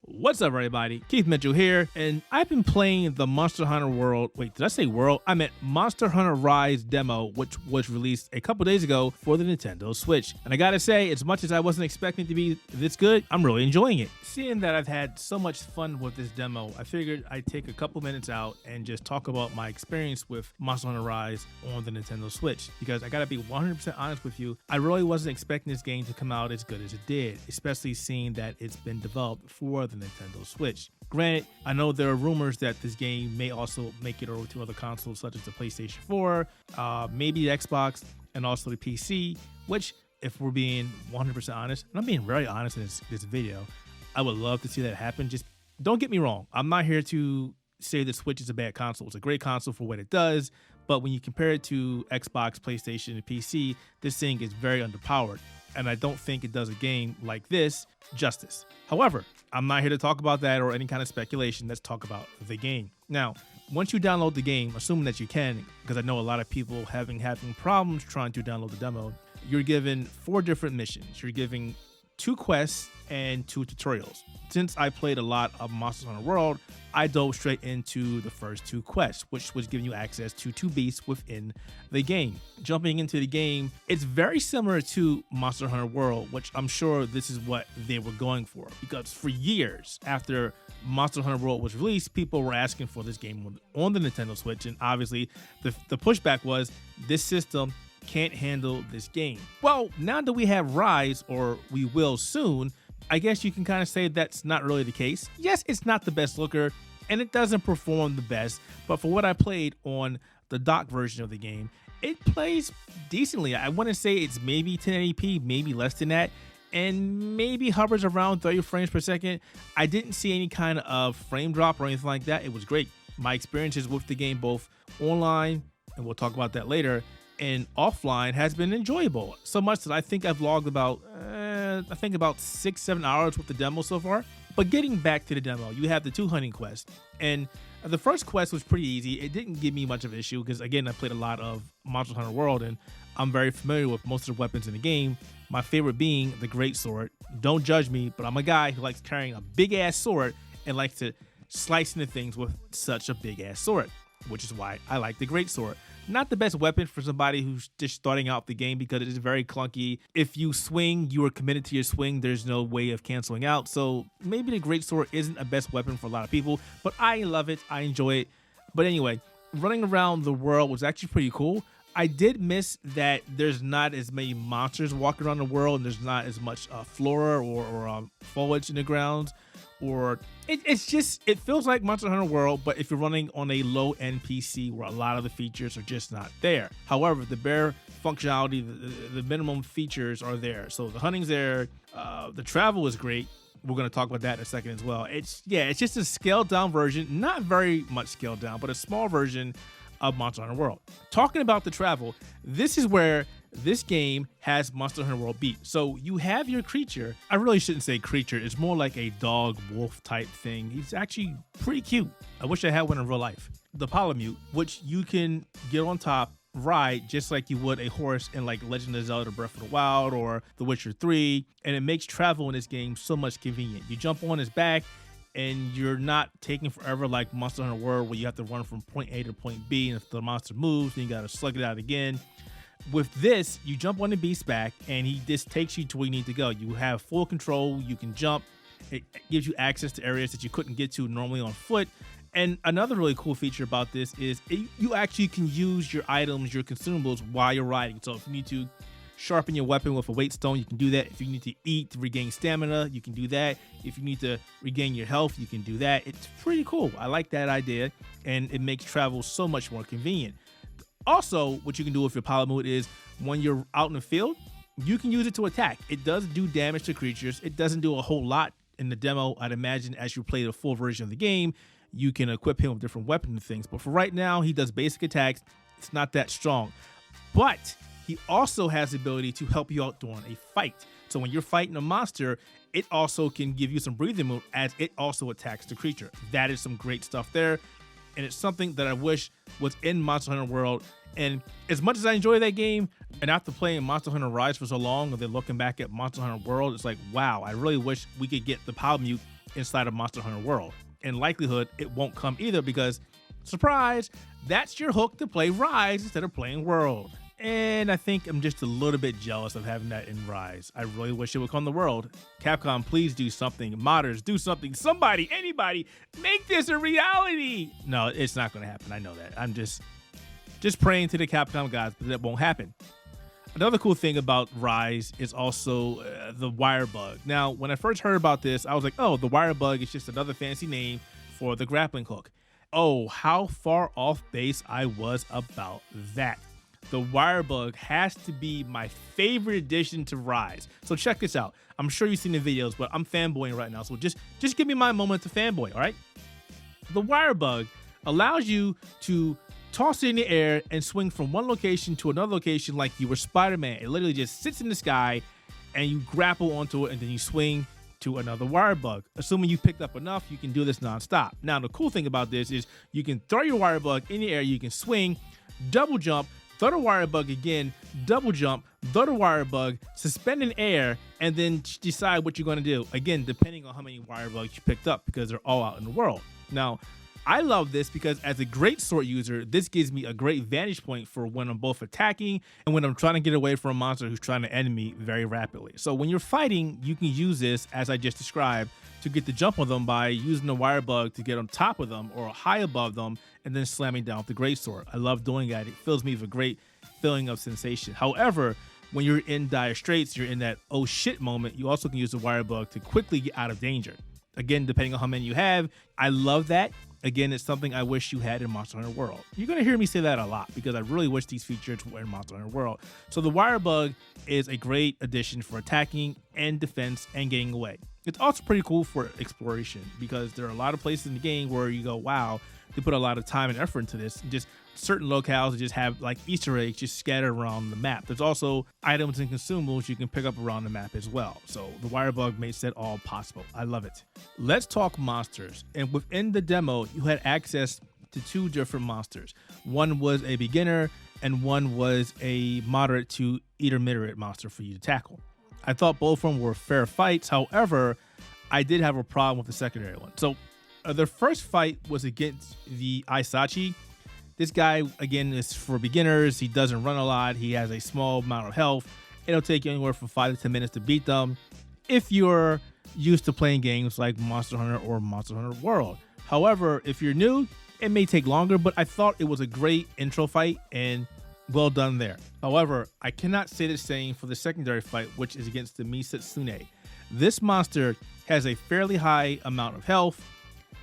What's up, everybody? Keith Mitchell here, and I've been playing the Monster Hunter World. Wait, did I say World? I meant Monster Hunter Rise demo, which was released a couple days ago for the Nintendo Switch. And I gotta say, as much as I wasn't expecting it to be this good, I'm really enjoying it. Seeing that I've had so much fun with this demo, I figured I'd take a couple minutes out and just talk about my experience with Monster Hunter Rise on the Nintendo Switch. Because I gotta be 100% honest with you, I really wasn't expecting this game to come out as good as it did, especially seeing that it's been developed for the Nintendo Switch. Granted, I know there are rumors that this game may also make it over to other consoles such as the PlayStation 4, maybe the Xbox, and also the PC, which, if we're being 100% honest, and I'm being very honest in this video, I would love to see that happen. Just don't get me wrong. I'm not here to say the Switch is a bad console. It's a great console for what it does, but when you compare it to Xbox, PlayStation, and PC, this thing is very underpowered, and I don't think it does a game like this justice. However, I'm not here to talk about that or any kind of speculation. Let's talk about the game. Now, once you download the game, assuming that you can, because I know a lot of people having problems trying to download the demo, you're given 4 different missions. You're given 2 quests and 2 tutorials. Since I played a lot of Monster Hunter World, I dove straight into the first 2 quests, which was giving you access to 2 beasts within the game. Jumping into the game, it's very similar to Monster Hunter World, which I'm sure this is what they were going for, because for years after Monster Hunter World was released, people were asking for this game on the Nintendo Switch, and obviously the pushback was this system can't handle this game. Well, now that we have Rise, or we will soon, I guess you can kind of say that's not really the case. Yes, it's not the best looker, and it doesn't perform the best, but for what I played on the dock version of the game, it plays decently. I want to say it's maybe 1080p, maybe less than that, and maybe hovers around 30 frames per second. I didn't see any kind of frame drop or anything like that. It was great. My experiences with the game, both online, and we'll talk about that later, and offline, has been enjoyable. So much that I think I've logged about 6-7 hours with the demo so far. But getting back to the demo, you have the 2 hunting quests, and the first quest was pretty easy. It didn't give me much of an issue because, again, I played a lot of Monster Hunter World, and I'm very familiar with most of the weapons in the game. My favorite being the great sword. Don't judge me, but I'm a guy who likes carrying a big ass sword and likes to slice into things with such a big ass sword, which is why I like the great sword. Not the best weapon for somebody who's just starting out the game because it is very clunky. If you swing, you are committed to your swing. There's no way of canceling out. So maybe the greatsword isn't a best weapon for a lot of people, but I love it. I enjoy it. But anyway, running around the world was actually pretty cool. I did miss that there's not as many monsters walking around the world, and there's not as much flora or foliage in the grounds. Or it's just, it feels like Monster Hunter World, but if you're running on a low-end PC where a lot of the features are just not there. However, the bare functionality, the minimum features are there. So the hunting's there, the travel is great. We're going to talk about that in a second as well. It's just a scaled-down version, not very much scaled down, but a small version of Monster Hunter World. Talking about the travel, this is where this game has Monster Hunter World beat. So you have your creature. I really shouldn't say creature. It's more like a dog wolf type thing. He's actually pretty cute. I wish I had one in real life. The Polymute, which you can get on top, ride just like you would a horse in like Legend of Zelda Breath of the Wild or The Witcher 3. And it makes travel in this game so much convenient. You jump on his back, and you're not taking forever like Monster Hunter World where you have to run from point A to point B, and if the monster moves, then you gotta slug it out again. With this, you jump on the beast's back, and he just takes you to where you need to go. You have full control, you can jump, it gives you access to areas that you couldn't get to normally on foot. And another really cool feature about this is you actually can use your items, your consumables while you're riding. So if you need to sharpen your weapon with a weight stone, you can do that. If you need to eat to regain stamina, you can do that. If you need to regain your health, you can do that. It's pretty cool. I like that idea, and it makes travel so much more convenient. Also, what you can do with your Polymute is when you're out in the field, you can use it to attack. It does do damage to creatures. It doesn't do a whole lot in the demo. I'd imagine as you play the full version of the game, you can equip him with different weapons and things. But for right now, he does basic attacks. It's not that strong. But he also has the ability to help you out during a fight. So when you're fighting a monster, it also can give you some breathing room as it also attacks the creature. That is some great stuff there. And it's something that I wish was in Monster Hunter World. And as much as I enjoy that game, And after playing Monster Hunter Rise for so long, and then looking back at Monster Hunter World, it's like, wow, I really wish we could get the Polymute inside of Monster Hunter World. In likelihood, it won't come either because, surprise, that's your hook to play Rise instead of playing World. And I think I'm just a little bit jealous of having that in Rise. I really wish it would come to World. Capcom, please do something. Modders, do something. Somebody, anybody, make this a reality. No, it's not going to happen. I know that. I'm just praying to the Capcom gods, but that won't happen. Another cool thing about Rise is also the Wirebug. Now, when I first heard about this, I was like, oh, the Wirebug is just another fancy name for the grappling hook. Oh, how far off base I was about that. The Wirebug has to be my favorite addition to Rise. So check this out. I'm sure you've seen the videos, but I'm fanboying right now. So just give me my moment to fanboy, all right? The Wirebug allows you to toss it in the air and swing from one location to another location like you were Spider-Man. It literally just sits in the sky and you grapple onto it and then you swing to another Wirebug. Assuming you picked up enough, you can do this nonstop. Now, the cool thing about this is you can throw your Wirebug in the air, you can swing, double jump, throw the Wirebug again, double jump, throw the Wirebug, suspend in air, and then decide what you're going to do. Again, depending on how many Wirebugs you picked up because they're all out in the world. Now, I love this because as a great sword user, this gives me a great vantage point for when I'm both attacking and when I'm trying to get away from a monster who's trying to end me very rapidly. So when you're fighting, you can use this, as I just described, to get the jump on them by using the Wirebug to get on top of them or high above them and then slamming down with the greatsword. I love doing that. It fills me with a great feeling of sensation. However, when you're in dire straits, you're in that oh shit moment, you also can use the Wirebug to quickly get out of danger. Again, depending on how many you have, I love that. Again, it's something I wish you had in Monster Hunter World. You're going to hear me say that a lot because I really wish these features were in Monster Hunter World. So the Wirebug is a great addition for attacking and defense and getting away. It's also pretty cool for exploration because there are a lot of places in the game where you go, wow, they put a lot of time and effort into this. Just certain locales that just have like Easter eggs just scattered around the map. There's also items and consumables you can pick up around the map as well. So the Wirebug makes that all possible. I love it. Let's talk monsters. And within the demo, you had access to two different monsters. One was a beginner and one was a moderate to intermediate monster for you to tackle. I thought both of them were fair fights. However, I did have a problem with the secondary one. So the first fight was against the Isachi. This guy, again, is for beginners. He doesn't run a lot. He has a small amount of health. It'll take you anywhere from 5 to 10 minutes to beat them if you're used to playing games like Monster Hunter or Monster Hunter World. However, if you're new, it may take longer, but I thought it was a great intro fight and well done there. However, I cannot say the same for the secondary fight, which is against the Misatsune. This monster has a fairly high amount of health,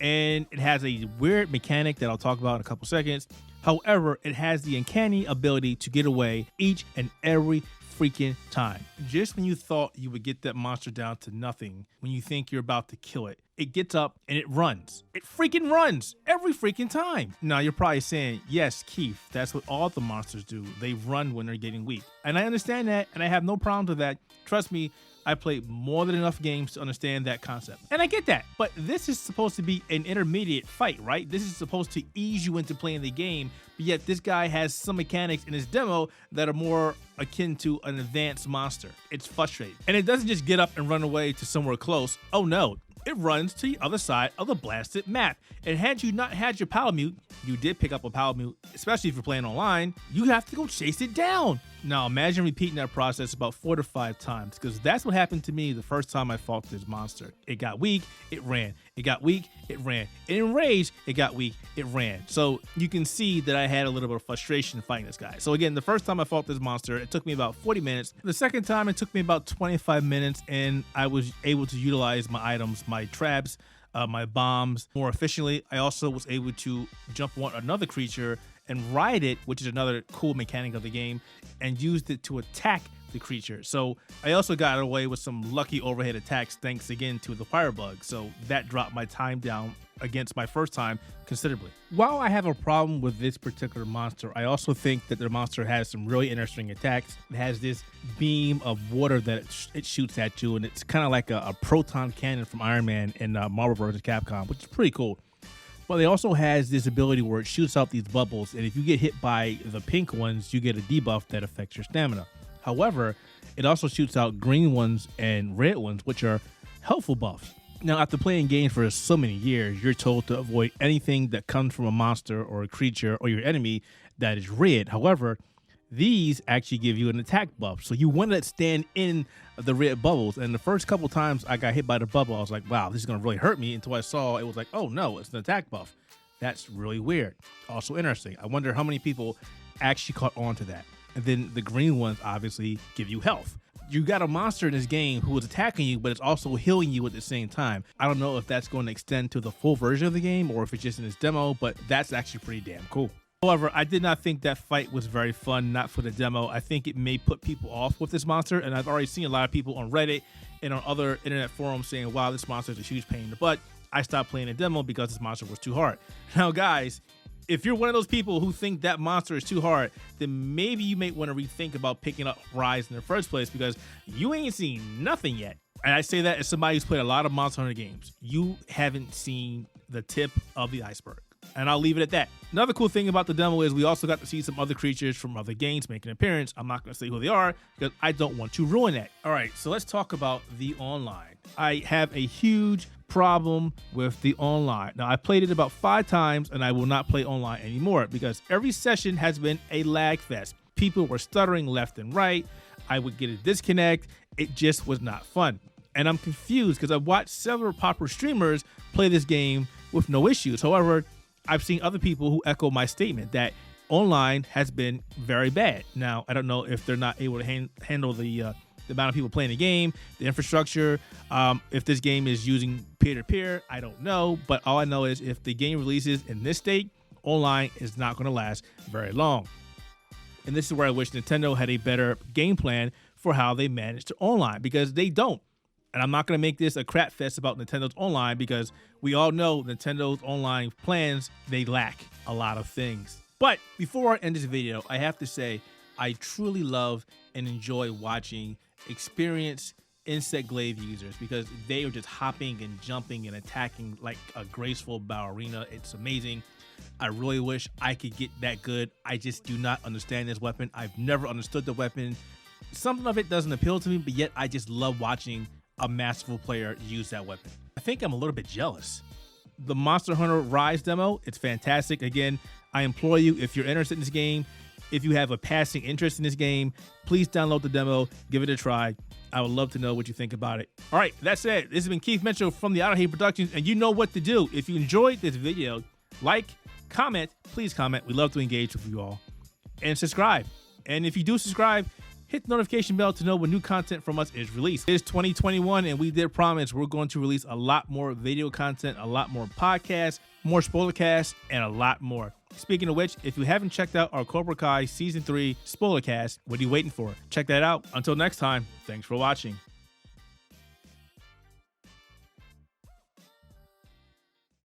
and it has a weird mechanic that I'll talk about in a couple seconds. However, it has the uncanny ability to get away each and every freaking time. Just when you thought you would get that monster down to nothing, when you think you're about to kill it, it gets up and it runs. It freaking runs every freaking time. Now you're probably saying, yes, Keith, that's what all the monsters do. They run when they're getting weak. And I understand that, and I have no problem with that. Trust me, I played more than enough games to understand that concept. And I get that, but this is supposed to be an intermediate fight, right? This is supposed to ease you into playing the game, but yet this guy has some mechanics in his demo that are more akin to an advanced monster. It's frustrating. And it doesn't just get up and run away to somewhere close. Oh no, it runs to the other side of the blasted map. And had you not had your Polymute, you did pick up a Polymute, especially if you're playing online, you have to go chase it down. Now imagine repeating that process about 4 to 5 times, because that's what happened to me the first time I fought this monster. It got weak, it ran. It got weak, it ran. It enraged, it got weak, it ran. So you can see that I had a little bit of frustration fighting this guy. So again, the first time I fought this monster, it took me about 40 minutes. The second time, it took me about 25 minutes, and I was able to utilize my items, my traps, my bombs more efficiently. I also was able to jump on another creature and ride it, which is another cool mechanic of the game, and used it to attack the creature. So I also got away with some lucky overhead attacks thanks again to the Wirebug. So that dropped my time down against my first time considerably. While I have a problem with this particular monster, I also think that the monster has some really interesting attacks. It has this beam of water that it shoots at you, and it's kind of like a proton cannon from Iron Man in Marvel vs. Capcom, which is pretty cool. But it also has this ability where it shoots out these bubbles, and if you get hit by the pink ones, you get a debuff that affects your stamina. However, it also shoots out green ones and red ones, which are helpful buffs. Now, after playing games for so many years, you're told to avoid anything that comes from a monster or a creature or your enemy that is red. However, these actually give you an attack buff. So you want to stand in the red bubbles. And the first couple times I got hit by the bubble, I was like, wow, this is going to really hurt me, until I saw it was like, oh no, it's an attack buff. That's really weird. Also interesting. I wonder how many people actually caught on to that. And then the green ones obviously give you health. You got a monster in this game who is attacking you, but it's also healing you at the same time. I don't know if that's going to extend to the full version of the game or if it's just in this demo, but that's actually pretty damn cool. However, I did not think that fight was very fun, not for the demo. I think it may put people off with this monster, and I've already seen a lot of people on Reddit and on other internet forums saying, wow, this monster is a huge pain in the butt. I stopped playing the demo because this monster was too hard. Now, guys, if you're one of those people who think that monster is too hard, then maybe you may want to rethink about picking up Rise in the first place, because you ain't seen nothing yet. And I say that as somebody who's played a lot of Monster Hunter games. You haven't seen the tip of the iceberg. And I'll leave it at that. Another cool thing about the demo is we also got to see some other creatures from other games make an appearance. I'm not going to say who they are because I don't want to ruin that. All right, so let's talk about the online. I have a huge problem with the online. Now, I played it about 5 times and I will not play online anymore because every session has been a lag fest. People were stuttering left and right. I would get a disconnect. It just was not fun. And I'm confused because I've watched several popular streamers play this game with no issues. However, I've seen other people who echo my statement that online has been very bad. Now, I don't know if they're not able to handle the amount of people playing the game, the infrastructure, if this game is using peer-to-peer, I don't know. But all I know is if the game releases in this state, online is not going to last very long. And this is where I wish Nintendo had a better game plan for how they manage to online, because they don't. And I'm not going to make this a crap fest about Nintendo's online, because we all know Nintendo's online plans, they lack a lot of things. But before I end this video, I have to say I truly love and enjoy watching experienced insect glaive users, because they are just hopping and jumping and attacking like a graceful ballerina. It's amazing. I really wish I could get that good. I just do not understand this weapon. I've never understood the weapon. Something of it doesn't appeal to me, but yet I just love watching a masterful player use that weapon. I think I'm a little bit jealous. The Monster Hunter Rise demo, it's fantastic. Again, I implore you, if you're interested in this game, if you have a passing interest in this game, please download the demo, give it a try. I would love to know what you think about it. All right, that's it. This has been Keith Mitchell from the Outer Haven Productions, and you know what to do. If you enjoyed this video, like, comment, please comment. We love to engage with you all. And subscribe. And if you do subscribe, hit the notification bell to know when new content from us is released. It is 2021, and we did promise we're going to release a lot more video content, a lot more podcasts, more spoiler casts, and a lot more. Speaking of which, if you haven't checked out our Cobra Kai Season 3 spoiler cast, what are you waiting for? Check that out. Until next time, thanks for watching.